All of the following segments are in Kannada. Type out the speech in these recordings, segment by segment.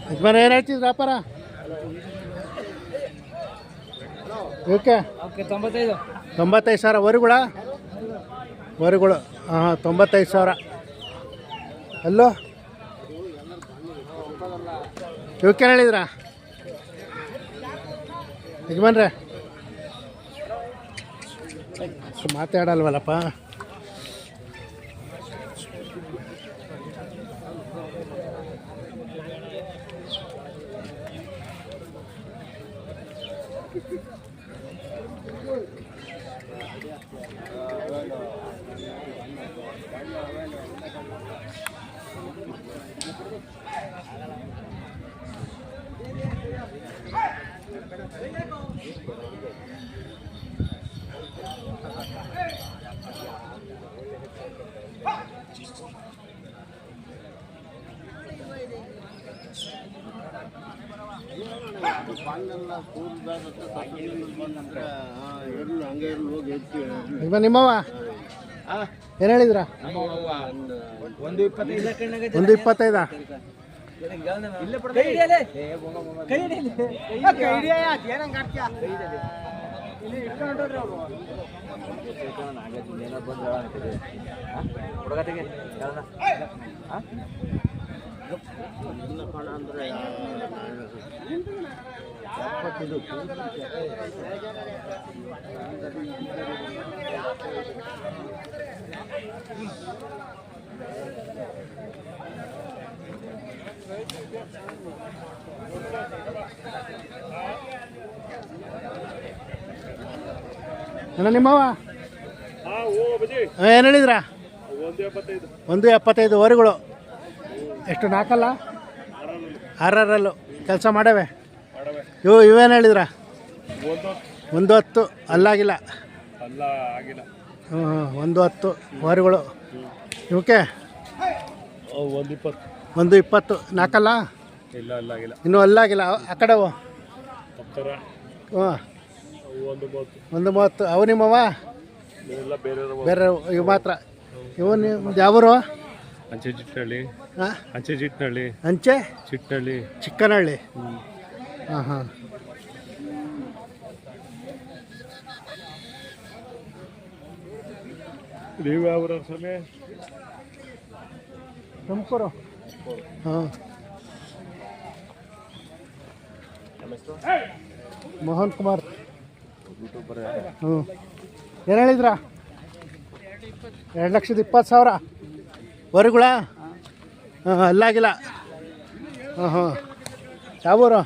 ಯಜಮಾನ ಏನು ಹೇಳ್ತಿದ್ರು ವ್ಯಾಪಾರ ಓಕೆ 95,000 ವರಿಗಳು ಹಾಂ 95,000 ಅಲ್ಲೋ ಇವಕ್ಕೇನು ಹೇಳಿದ್ರಾ ಯಜಮಾನ್ರೆ ಮಾತಾಡಲ್ವಲ್ಲಪ್ಪ ನಿಮ್ಮವ ಏನು ಹೇಳಿದ್ರ 125 ಅಣ್ಣ ನಿಮ್ಮವ ಏನು ಹೇಳಿದ್ರ 175 ವರಿಗಳು ಎಷ್ಟು ನಾಲ್ಕಲ್ಲ 6 ಕೆಲಸ ಮಾಡವೆ ಇವೇನು ಹೇಳಿದ್ರ 110 ಅಲ್ಲಾಗಿಲ್ಲ 110 ವರಿಗಳು ಇವಕ್ಕೆ 120 ನಾಲ್ಕಲ್ಲ ಇನ್ನೂ ಅಲ್ಲಾಗಿಲ್ಲ ಆ ಕಡೆವು ಹಾಂ 130 ಅವು ನಿಮ್ಮವ ಬೇರೆ ಇವು ಮಾತ್ರ ಇವು ನಿಮ್ದು ಯಾವರು ಅಂಚೆ ಚಿಟ್ಟನಹಳ್ಳಿ ಅಂಚೆ ಚಿಟ್ಟನಹಳ್ಳಿ ಚಿಕ್ಕನಹಳ್ಳಿ ಹಾಂ ಹಾಂ ನೀವು ಯಾವ ಸಮಯ ತುಮಕೂರು ಹಾಂ ಮೋಹನ್ ಕುಮಾರ್ ಹ್ಞೂ ಏನು ಹೇಳಿದ್ರ 2,20,000 ವರಿಗಳ ಹಾಂ ಅಲ್ಲಾಗಿಲ್ಲ ಹಾಂ ಹಾಂ ಯಾವೂರು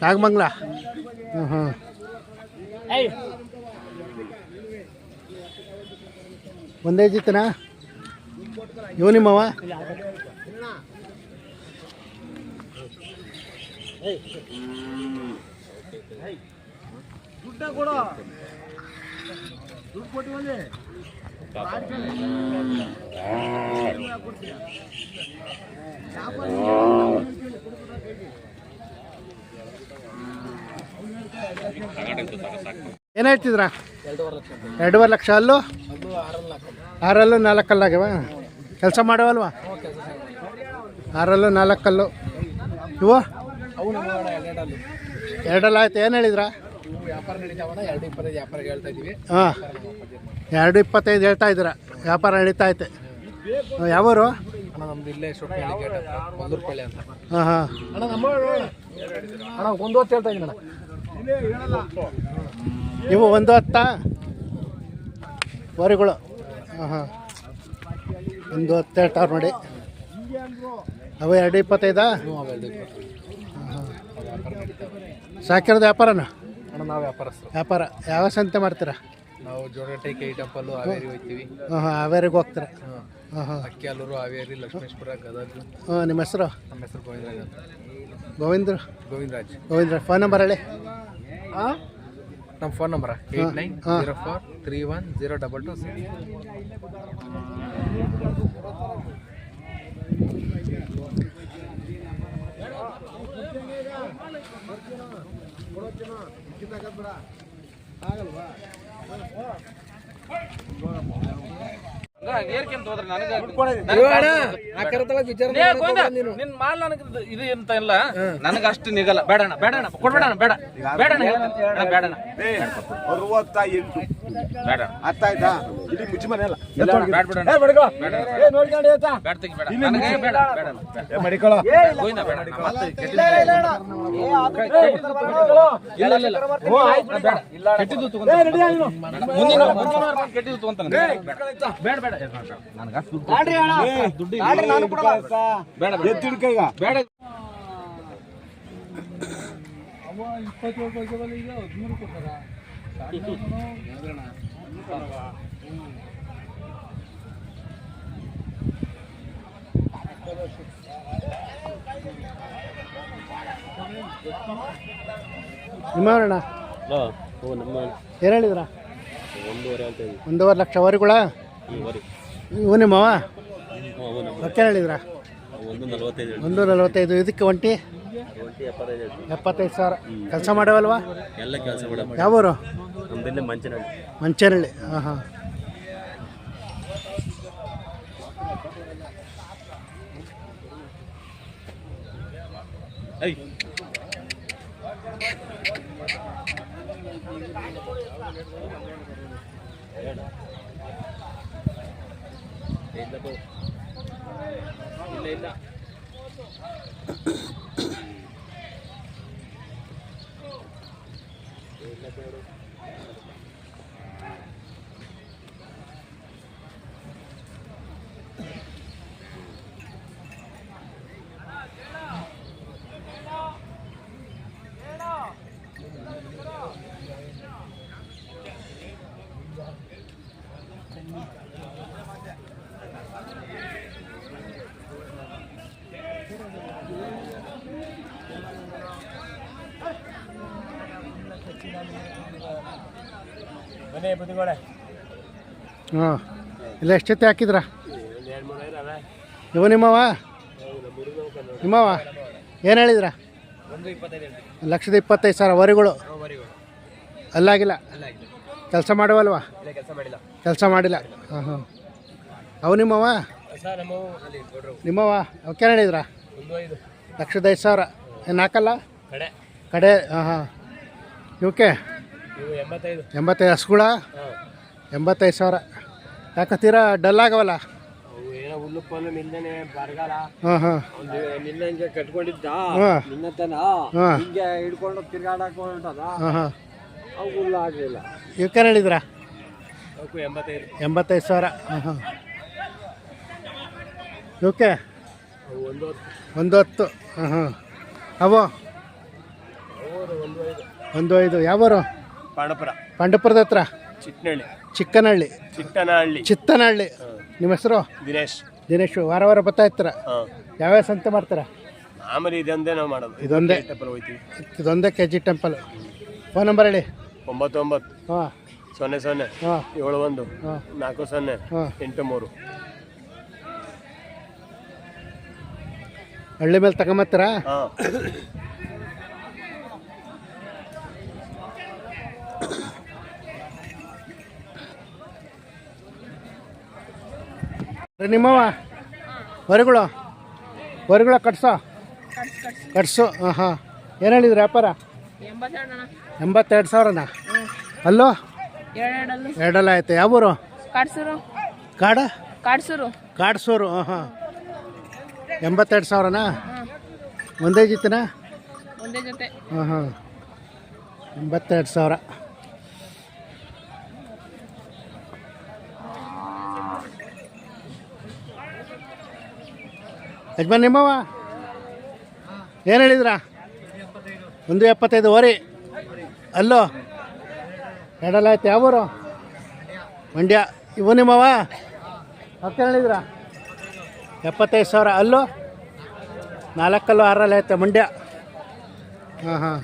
ನಾಗಮಂಗಲ ಹಾಂ ಹಾಂ ಒಂದೇ ಜಿತ್ತನಾ ಇವು ನಿಮ್ಮವ ಏನು ಹೇಳ್ತಿದ್ರ 2.5 ಲಕ್ಷ ಅಲ್ಲೂ 6 4 ಆಗ್ಯಾವ ಕೆಲಸ ಮಾಡವಲ್ವಾ 6 4 ಇವು 2 ಆಯ್ತು ಏನು ಹೇಳಿದ್ರ ವ್ಯಾಪಾರ ನಡೀತಾವಣ್ಣ 2.25 ವ್ಯಾಪಾರ ಹೇಳ್ತಾ ಇದೀವಿ ಹಾಂ 2.25 ಹೇಳ್ತಾ ಇದ್ದೀರಾ ವ್ಯಾಪಾರ ನಡೀತಾ ಐತೆ ಯಾವರು ಅಣ್ಣ ನಮ್ದು ಇಲ್ಲೇ ಶೊಟ್ಟಳ್ಳಿ ಗೇಟ್ ಹತ್ರ ಹೊಲ್ಲೂರ್ಪಳ್ಳಿ ಅಂತ ಹಾಂ ಹಾಂ ಅಣ್ಣ ನಮ್ಮ ಅಣ್ಣ 110 ಹೇಳ್ತಾ ಇದ್ದೀನಿ ಅಣ್ಣ ಇವು 110 ವರಿಗಳು ಹಾಂ ಹಾಂ 110 ಹೇಳ್ತಾವ್ರು ನೋಡಿ ಅವು 2.25 ಹಾಂ ಸಾಕಿರೋದು ವ್ಯಾಪಾರನ ಅಣ್ಣ ನಾವು ವ್ಯಾಪಾರಸ್ಥರು ವ್ಯಾಪಾರ ಯಾವ ಸಂತೆ ಮಾಡ್ತೀರಾ ನಾವು ಜೋಡಗಟ್ಟೆ ಕೈ ಟೆಂಪಲ್ಲು ಹಾವೇರಿ ಹೋಗ್ತೀವಿ ಹಾಂ ಹಾಂ ಹಾವೇರಿಗೆ ಹೋಗ್ತೀರಾ ಹಾಂ ಹಾಂ ಅಕ್ಕಿಯಾಲೂರು ಹಾವೇರಿ ಲಕ್ಷ್ಮೇಶ್ವರ ಗದಗ ಹಾಂ ನಿಮ್ಮ ಹೆಸರು ನಮ್ಮ ಹೆಸರು ಗೋವಿಂದರಾಜ್ ಅಂತ ಗೋವಿಂದ್ರಾಜ್ ಗೋವಿಂದರಾಜ್ ಫೋನ್ ನಂಬರ್ ಹೇಳಿ ಹಾಂ ನಮ್ಮ ಫೋನ್ ನಂಬರ 8904310226 ನಿನ್ ಮಾಲ್ ನನಗೆ ಇದು ಅಂತ ಇಲ್ಲ, ನನಗ ಅಷ್ಟು ನಿಗಲ್ಲ. ಬೇಡಣ್ಣ ಬೇಡಣ್ಣ ಕೊಡ್ಬೇಡಣ್ಣ, ಬೇಡ ಬೇಡಣ್ಣ ಬೇಡಣ್ಣ ಬೇಡ ಅರ್ಥ ಆಯ್ತಾ? ಇದು ಮುಚ್ಚಿ ಮನೆ ಅಲ್ಲ. ಬೇಡ ಬೇಡ ಕೆಟ್ಟಿದ್ದು ತಗೊಂತಾನೆ. ಬೇಡ ಬೇಡ ನನಗ ದುಡ್ಡು ಬೇಡ ಬೇಡ. ನಿಮ್ಮಣ್ಣ ಏನು ಹೇಳಿದ್ರ? 1.5 ಲಕ್ಷ ವರಿಗಳ ಇವು ನಿಮ್ಮವ ರೊಕ್ಕ ಹೇಳಿದ್ರ? 1.45. ಇದಕ್ಕೆ ಒಂಟಿ 75,000. ಕೆಲಸ ಮಾಡವಲ್ವಾ? ಎಲ್ಲ ಕೆಲಸ ಮಾಡ. ಯಾವೂರು? ನಮ್ದೆಲ್ಲ ಮಂಚನಹಳ್ಳಿ. ಮಂಚನಹಳ್ಳಿ. ಹಾಂ ಹಾಂ. ಇಲ್ಲ ಹಾಂ. ಇಲ್ಲ ಎಷ್ಟು ಜೊತೆ ಹಾಕಿದ್ರ? ಇವು ನಿಮ್ಮವ ಏನು ಹೇಳಿದ್ರ? 1,25,000 ವರಿಗಳು. ಅಲ್ಲಾಗಿಲ್ಲ? ಕೆಲಸ ಮಾಡುವಲ್ವಾ? ಕೆಲಸ ಮಾಡಿಲ್ಲ. ಹಾಂ ಹಾಂ. ಅವು ನಿಮ್ಮವ ಅವಕ್ಕೆ ಏನು ಹೇಳಿದ್ರ? 1,05,000. ಏನು ಹಾಕಲ್ಲ ಕಡೆ? ಹಾಂ ಹಾಂ. ಇವಕ್ಕೆ 85 ಹಸುಗಳ 85,000. ಯಾಕತ್ತೀರ ಡಲ್ ಆಗವಲ್ಲ? ಹಾಂ ಹಾಂ. ಕಟ್ಕೊಂಡಿದ್ದ ನಿನ್ನತನ ಹಿಂಗೆ ಹಿಡ್ಕೊಂಡು ತಿರ್ಗಾಡಕ್ ಹೊರಟದ. ಹಾಂ ಹಾಂ. ಅವು ಆಗಲಿಲ್ಲ. ಇವಕ್ಕೇನು ಹೇಳಿದ್ರ? 85. 85,000. ಹಾಂ ಹಾಂ. ಇವಕ್ಕೆ 110. ಹಾಂ ಹಾಂ. ಅವು 1.5. ಯಾವರು? ಪಾಂಡಪುರದ ಹತ್ರ ಚಿತ್ತನಹಳ್ಳಿ. ನಿಮ್ಮ ಹೆಸರು? ದಿನೇಶ್. ವಾರ ವಾರ ಬರ್ತಾ ಇರ್ತೀರ? ಯಾವ್ಯಾವ ಸಂತೆ ಮಾಡ್ತೀರಾ? ಇದೊಂದೇ KG ಟೆಂಪಲ್. ಫೋನ್ ನಂಬರ್ ಹೇಳಿ. 99 ಹಾಂ 00 ಹಾಂ 71 ಹಾಂ 40 ಹಾಂ. 83. ಹಳ್ಳಿ ಮೇಲೆ ತಗೊಂಬತ್ತೀರಾ? ಹಾಂ. ನಿಮ್ಮವ ಹೊರಗಳು ಕಟ್ಸು. ಹಾಂ ಹಾಂ. ಏನು ಹೇಳಿದ್ರಿ ವ್ಯಾಪಾರ? 82,000ನಾ? ಅಲ್ಲೋ 2 ಆಯ್ತು. ಯಾವೂರು? ಕಾಡ್ಸೂರು. ಹಾಂ ಹಾಂ. 82,000ನಾ? ಒಂದೇ ಜೊತೆನಾ? ಹಾಂ ಹಾಂ. 82,000. ಯಜಮಾನ್ ನಿಮ್ಮವ ಏನು ಹೇಳಿದ್ರ? 1.75 ವರಿ. ಅಲ್ಲೋ 2 ಆಯ್ತು. ಯಾವೂರು? ಮಂಡ್ಯ. ಇವು ನಿಮ್ಮವ ಅಕ್ಕ ಹೇಳಿದ್ರ? 75,000. ಅಲ್ಲೋ 4 6 ಆಯ್ತು. ಮಂಡ್ಯ. ಹಾಂ ಹಾಂ.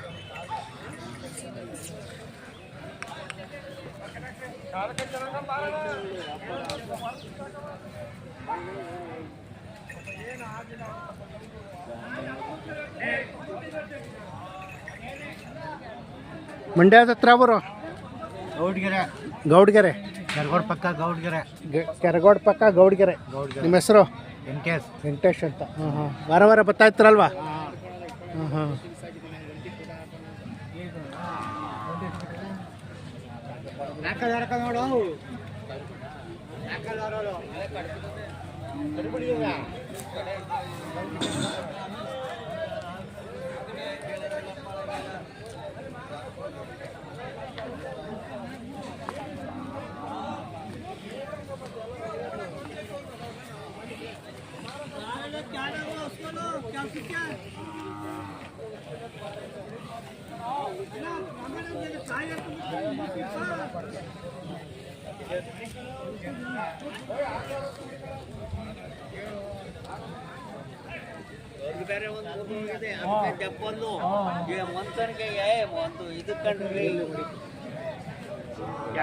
ಮಂಡ್ಯದ ಹತ್ರ ಅವರು ಗೌಡ್ಗೆರೆ. ಕೆರಗೋಡ್ ಪಕ್ಕ ಗೌಡ್ಗೆರೆ ಕೆರಗೋಡ್ ಪಕ್ಕ ಗೌಡ್ಗೆರೆ. ನಿಮ್ಮ ಹೆಸರು? ವೆಂಕಟೇಶ್ ಅಂತ. ಹಾಂ ಹಾಂ. ವಾರ ವಾರ ಬರ್ತಾ ಇರ್ತಾರಲ್ವಾ? ಹಾಂ ಹಾಂ. ನೋಡು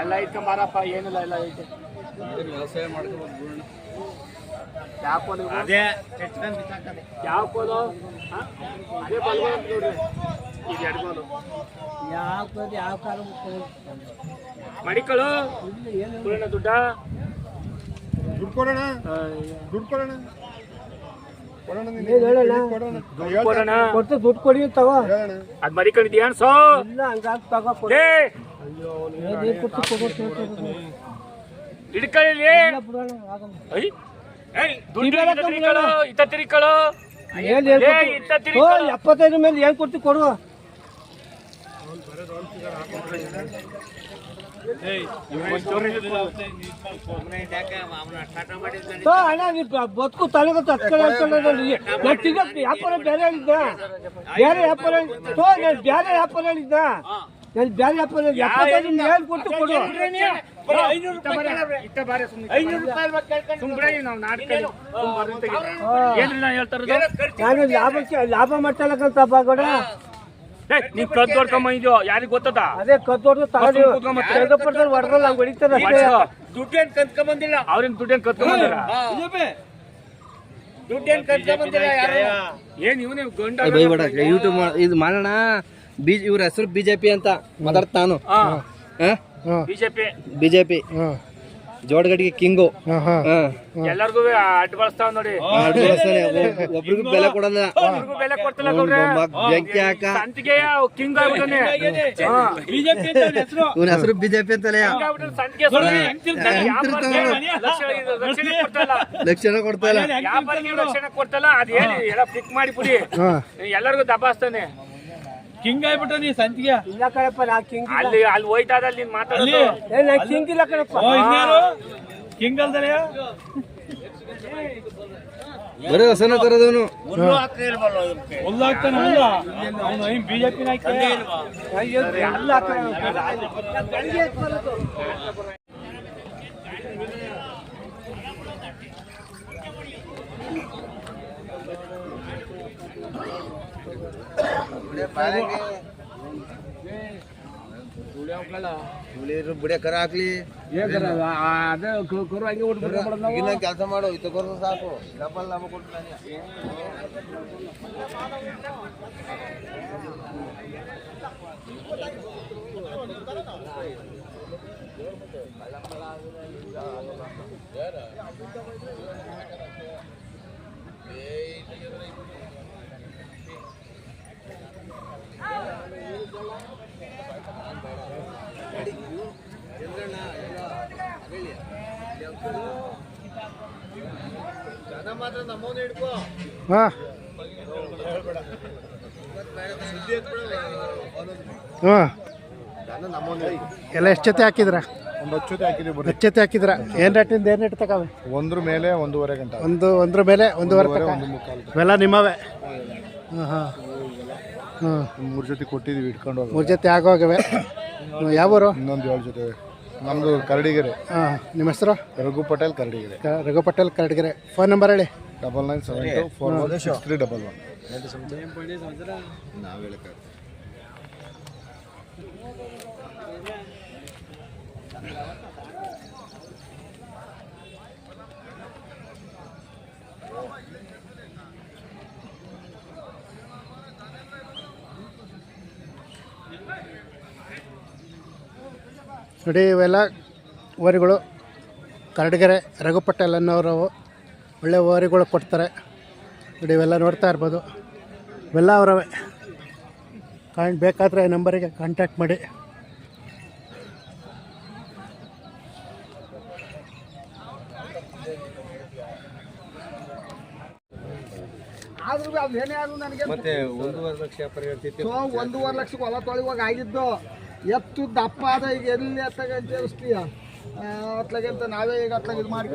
ಎಲ್ಲ ಐತೆ ಮಾರಪ್ಪ, ಏನಿಲ್ಲ ಎಲ್ಲ ಐತೆ. ವ್ಯವಸಾಯ ಮಾಡ್ಕೊಂಡು ಅದೇ ಯಾವ ಕೋಲು ಅದೇ ಬಲ್ಗೋ ಅಂತ ನೋಡ್ರಿ. ಈಗ ಎರಡು ಕೋಲು ಯಾವ ಕಾಲ ಮಡಿಕಳು ದುಡ್ಡ ದುಡ್ಡು ಕೊಡೋಣ, ದುಡ್ಡು ಕೊಡೋಣ, ಕೊಡ್ತು ದುಡ್ಡು ಕೊಡಿ ತಗೋ. ಅದ್ ಮಡಿಕೊಂಡಿದ್ಯಾ ಸೋ ಇಲ್ಲ ಹಂಗಾಗಿ ತಗೋ ಹಿಡ್ಕೊಳ್ಳಿ. ಇತ್ತ ತಿರ್ಕೊಳ್ಳೋ 75 ಮೇಲೆ ಏನ್ ಕೊಡ್ತಿ ಕೊಡು. ಅಣ್ಣ ನೀ ಬದುಕು ತಲೆಗೆ ವ್ಯಾಪಾರ ಬೇರೆ ಹೇಳಿದ್ದ, ಬೇರೆ ವ್ಯಾಪಾರ ಬೇರೆ ವ್ಯಾಪಾರ ಹೇಳಿದ್ದ, ನಾನು ಬೇರೆ ವ್ಯಾಪಾರ 75 ಏನ್ ಕೊಡ್ತಿ ಕೊಡು. 500 ರೂಪಾಯಿ ನಾನು ಲಾಭ ಮಾಡ್ತಾಲಕ್ಕಂತ ಬಾಗೋಡ. ನೀವ್ ಕದ್ ಹೊಡ್ಕೊಂಬಂದಿದ್ಯೋ ಯಾರಿಗ್ ಗೊತ್ತದ? ಅದೇ ಕದ್ ಹೊಡ್ದು ತಗೊಂಡು ಹೊಡೆದಲ್ಲ ಹೊಡಿತಾರೆ. ದುಡ್ಡೇನ್ ಕತ್ಕೊಂಬಂದಿಲ್ಲ, ಅವ್ರೇನ್ ದುಡ್ಡೇನ್ ಕತ್ಕೊಂಬಂದಿಲ್ಲ, ದುಡ್ಡೇನ್ ಕತ್ಕೊಂಬಂದಿಲ್ಲ. ಏನ್ ಇವನೇ ಗಂಡ ಯೂಟ್ಯೂಬ್ ಇದು ಮಾಡೋಣ. ಇವ್ರ ಹೆಸರು ಬಿಜೆಪಿ ಅಂತ ಮಾತಾಡ್ತಾನು. BJP ಜೋಡಗಟ್ಟಿಗೆ king. ಎಲ್ಲರಿಗೂ ಅಡ್ಡ ಬಳಸ್ತಾವ ನೋಡಿ. ಒಬ್ರಿಗೂ ಬೆಲೆ ಕೊಡಲ್ಲ, ಬೆಲೆ ಕೊಡ್ತಿಲ್ಲ. ಬೆಂಕಿ ಹಾಕ ಸಂತಿಗೆ ಕಿಂಗ್ ಆಗ್ಬಿಟ್ಟಾನೆ. ಇವನ ಹೆಸರು ಬಿಜೆಪಿ ಅಂತಲೇ. ಲಕ್ಷಣ ಕೊಡ್ತಾ ಇಲ್ಲ, ರಕ್ಷಣೆ ಕೊಡ್ತಲ್ಲ. ಅದ್ ಹೇಳಿ ಎಲ್ಲ ಪಿಕ್ ಮಾಡಿ ಬಿಡಿ, ಎಲ್ಲರಿಗೂ ದಬಾಸ್ತಾನೆ. ಕಿಂಗ್ ಆಗ್ಬಿಟ್ಟು ನೀ ಸಂತಿಗೆ ಇಲ್ಲ ಕಣಪ್ಪ. ನಾ ಕಿಂಗ್ ಅಲ್ಲಿ ಹೋಯ್ತಾ ನೀನ್ ಮಾತಾಡೋದು. ನಾ ಕಿಂಗ್ ಇಲ್ಲ ಕಣಪ್ಪ. ಕಿಂಗ್ ಅಲ್ದಲೆ ಬರೀ ಹೊಸನ ತರದವನು ಬಿಜೆಪಿ ಬುಡೆ ಕರ ಹಾಕ್ಲಿ. ಕೆಲಸ ಮಾಡು, ಇತ್ತ ಕೊರ್ಸ ಸಾಕು. ಡಬಲ್ ಲಾಭ ಕೊಡ್ತಾನೆ. ಹಾಂ ಹಾಂ. ಎಲ್ಲ ಎಷ್ಟು ಜೊತೆ ಹಾಕಿದ್ರ? ಒಂದು 10 ಜೊತೆ ಹಾಕಿದ್ದೀವಿ. 10 ಜೊತೆ ಹಾಕಿದ್ರ? ಏನು ರೇಟಿಂದ ಏನು ರೇಟ್ ತಗೋವೆ? ಒಂದ್ರ ಮೇಲೆ 1.5 ಗಂಟೆ. ಒಂದ್ರ ಮೇಲೆ 1.5 ತಕ ಇವೆಲ್ಲ ನಿಮ್ಮವೇ? ಹಾಂ ಹಾಂ ಹಾಂ. 3 ಜೊತೆ ಕೊಟ್ಟಿದ್ದೀವಿ, ಇಟ್ಕೊಂಡು ಹೋಗಿ. 3 ಜೊತೆ ಆಗೋಗಿವೆ. ಯಾವೂರು? ಇನ್ನೊಂದು 7 ಜೊತೆ. ನಮ್ಮದು ಕರಡಿಗೆರೆ. ಹಾಂ. ನಿಮ್ಮ ಹೆಸರು? ರಘು ಪಟೇಲ್ ಕರಡಿಗೆರೆ. ರಘು ಪಟೇಲ್ ಕರಡಿಗೆರೆ. ಫೋನ್ ನಂಬರ್ ಹೇಳಿ. 9972416311. ನಾವು ಹೇಳಕ್ಕೆ ನೋಡಿ, ಇವೆಲ್ಲ ಓರಿಗಳು ಕರಡಿಗೆರೆ ರಘು ಪಟೇಲ್ ಅನ್ನೋರು ಒಳ್ಳೆ ಓರಿಗಳು ಕೊಡ್ತಾರೆ. ನೋಡಿ ಇವೆಲ್ಲ ನೋಡ್ತಾ ಇರ್ಬೋದು, ಇವೆಲ್ಲ ಅವರವೇ. ಬೇಕಾದರೆ ನಂಬರಿಗೆ ಕಾಂಟ್ಯಾಕ್ಟ್ ಮಾಡಿ. ಮತ್ತೆ 1.5 ಲಕ್ಷ ಪರಿಗಣಿಸಿತ್ತು. 1.5 ಲಕ್ಷಕ್ಕೆ ಹೊಲ ತೊಳಿವಾಗ ಆಗಿದ್ದು ಎತ್ತು ದಪ್ಪ ಆದ ಈಗ ಎಲ್ಲಿ ಎತ್ತಾಗಂತ ಅನಿಸ್ತೀಯ ಅತ್ಲಾಗಂತ ನಾವೇ ಈಗ ಅತ್ಲಾಗ ಇದು ಮಾಡಿ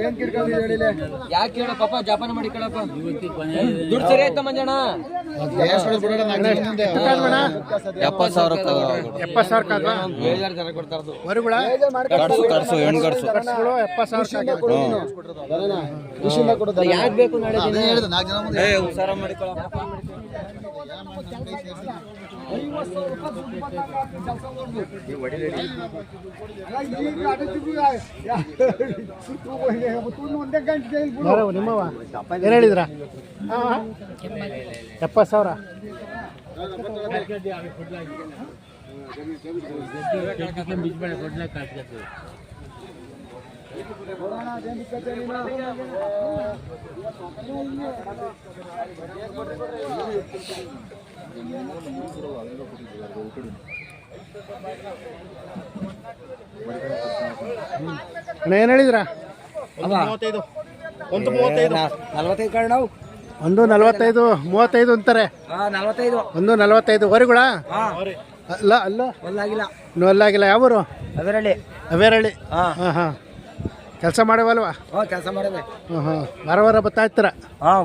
ಏನ್ ಕಿಡ್ಕೊಂಡು ಹೇಳಿಲ್ಲ ಯಾಕೆ ಹೇಳ ಪಾಪ ಜಪಾನ ಮಾಡಿ ಕಳಪ್ಪ ದುಡ್ಡು ಸರಿ ಆಯ್ತಾ ಮಂಜಣ್ಣ 70,000 ಬೇಜಾರು ಜನ ಕೊಡ್ತಾರದು ವರುಗಳ ಯಾಕೆ ಬೇಕು ನಾಳೆ ಹುಷಾರ ಮಾಡಿಕೊಳ್ಳಪ್ಪ. ಒಂದೇ ಗಂಟೆ ನಿಮ್ಮವ ಏನು ಹೇಳಿದ್ರ? 70,000. ಏನು ಹೇಳಿದ್ರ? 1.45 35 ಅಂತಾರೆ. 1.45 ವರುಗಳ ಅಲ್ಲ ಅಲ್ಲ ಇನ್ನೂ ಅಲ್ಲಾಗಿಲ್ಲ. ಯಾವೂರು? ಅವೇರಳ್ಳಿ. ಹಾಂ ಹಾಂ ಕೆಲಸ ಮಾಡವಲ್ವಾ? ಕೆಲಸ ಮಾಡೋದು ಹಾಂ ಹಾಂ ವಾರ ಬರ್ತಾ ಇರ್ತೀರ?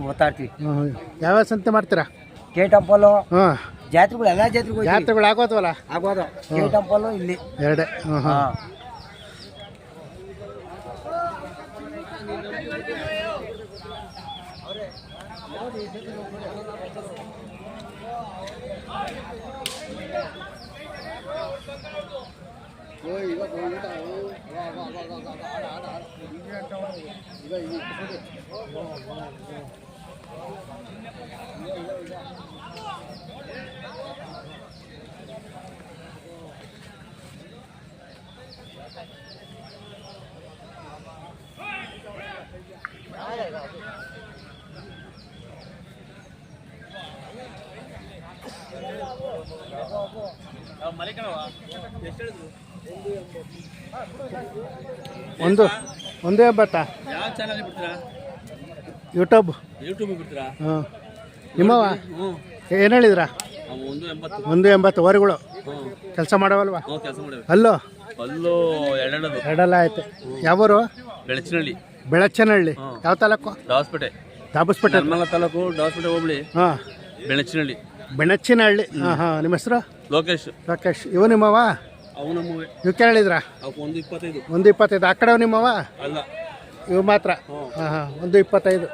ಗೊತ್ತಾಗ್ತೀವಿ. ಹಾಂ ಯಾವ್ಯಾವ ಸಂತೆ ಮಾಡ್ತೀರಾ? ಕೆ ಟೆಂಪಲ್ಲು ಹಾಂ ಜಾತ್ರೆಗಳು ಎಲ್ಲ ಜಾತ್ರೆಗಳು ಜಾತ್ರೆಗಳು ಆಗೋದ್ವಲ್ಲ? ಆಗೋದು ಕೆ ಟೆಂಪಲ್ಲು ಇಲ್ಲಿ ಎರಡೇ. ಹಾಂ ಹಾಂ ಒಂದು 1.80. ಯಾವ ಚಾನಲ್ ಬಿಡ್ತೀರಾ? ಯೂಟ್ಯೂಬ್ ಬಿಡ್ತೀರಾ? ಹಾಂ ನಿಮ್ಮವ ಏನು ಹೇಳಿದ್ರ? 1.80 ವರುಗಳು ಕೆಲಸ ಮಾಡವಲ್ವಾ? ಕೆಲಸ ಮಾಡಿವಿ. ಅಲ್ಲೋ ಅಲ್ಲೂ ಎರಡೆಲ್ಲ ಆಯ್ತು. ಯಾವೂರು? ಬೆಳಚನಹಳ್ಳಿ. ಯಾವ ತಾಲೂಕು? ದಾಬಸ್ಪೇಟೆ ತಾಲೂಕು ದಾಬಸ್ಪೇಟೆ ಹೋಬಳಿ. ಹಾಂ ಬೆಣಚಿನಹಳ್ಳಿ. ಹಾಂ ಹಾಂ ನಿಮ್ಮ ಹೆಸರು? ಲೋಕೇಶ್. ಇವು ನಿಮ್ಮವ? ನೀವು ಕೇಳಿದ್ರ? 1.25. ಆ ಕಡೆ ನಿಮ್ಮವ? ಇವು ಮಾತ್ರ? ಹಾಂ ಹಾಂ 1.25.